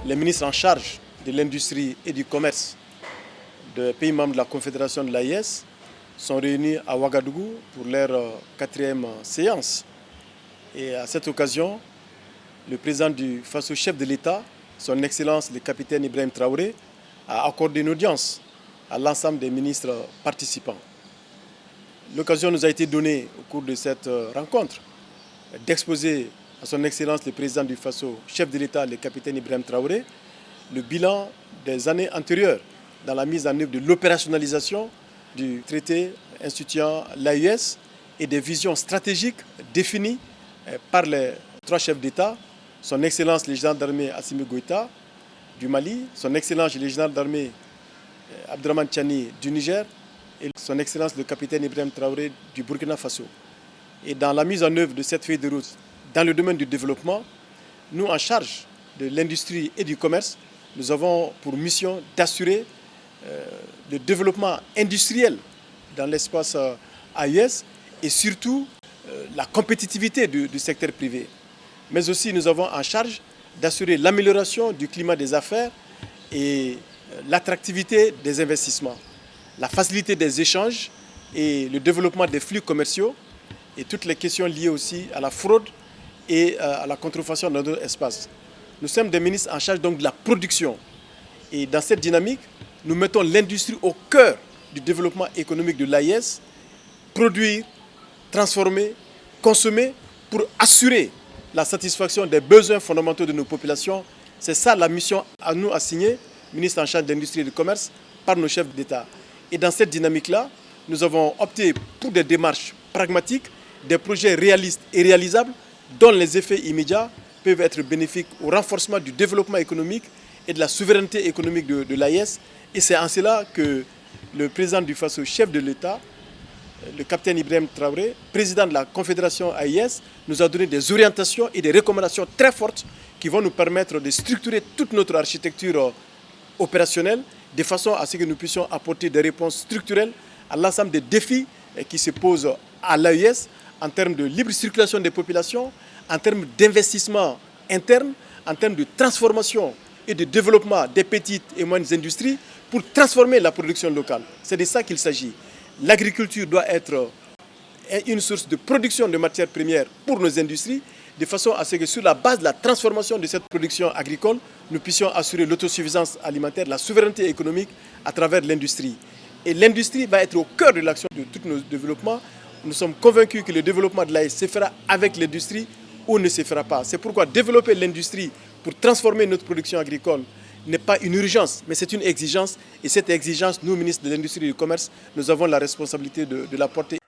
les ministres en charge de l'industrie et du commerce des pays membres de la Confédération de l'AES sont réunis à Ouagadougou pour leur 4e séance. Et à cette occasion, le président du Faso, chef de l'État, son Excellence le capitaine Ibrahim Traoré, a accordé une audience à l'ensemble des ministres participants. L'occasion nous a été donnée au cours de cette rencontre d'exposer à son Excellence le président du Faso, chef de l'État, le capitaine Ibrahim Traoré, le bilan des années antérieures dans la mise en œuvre de l'opérationnalisation du traité instituant l'AES et des visions stratégiques définies par les 3 chefs d'État, son Excellence le général d'armée Assimi Goïta du Mali, son Excellence le général d'armée Abdraman Tchani du Niger et son Excellence le capitaine Ibrahim Traoré du Burkina Faso. Et dans la mise en œuvre de cette feuille de route dans le domaine du développement, nous en charge de l'industrie et du commerce, nous avons pour mission d'assurer le développement industriel dans l'espace AES et surtout la compétitivité du secteur privé. Mais aussi nous avons en charge d'assurer l'amélioration du climat des affaires et l'attractivité des investissements, la facilité des échanges et le développement des flux commerciaux et toutes les questions liées aussi à la fraude et à la contrefaçon dans notre espace. Nous sommes des ministres en charge donc de la production. Et dans cette dynamique, nous mettons l'industrie au cœur du développement économique de l'AES, produire, transformer, consommer pour assurer la satisfaction des besoins fondamentaux de nos populations. C'est ça la mission à nous assignée, ministre en charge de l'industrie et du commerce, par nos chefs d'État. Et dans cette dynamique-là, nous avons opté pour des démarches pragmatiques, des projets réalistes et réalisables dont les effets immédiats peuvent être bénéfiques au renforcement du développement économique et de la souveraineté économique de l'AES. Et c'est en cela que le président du Faso, chef de l'État, le capitaine Ibrahim Traoré, président de la Confédération AES, nous a donné des orientations et des recommandations très fortes qui vont nous permettre de structurer toute notre architecture opérationnelle de façon à ce que nous puissions apporter des réponses structurelles à l'ensemble des défis qui se posent à l'AES en termes de libre circulation des populations, en termes d'investissement interne, en termes de transformation et de développement des petites et moyennes industries pour transformer la production locale. C'est de ça qu'il s'agit. L'agriculture doit être une source de production de matières premières pour nos industries, de façon à ce que sur la base de la transformation de cette production agricole, nous puissions assurer l'autosuffisance alimentaire, la souveraineté économique à travers l'industrie. Et l'industrie va être au cœur de l'action de tous nos développements. Nous sommes convaincus que le développement de l'AES se fera avec l'industrie ou ne se fera pas. C'est pourquoi développer l'industrie pour transformer notre production agricole n'est pas une urgence, mais c'est une exigence. Et cette exigence, nous, ministres de l'Industrie et du Commerce, nous avons la responsabilité de la porter.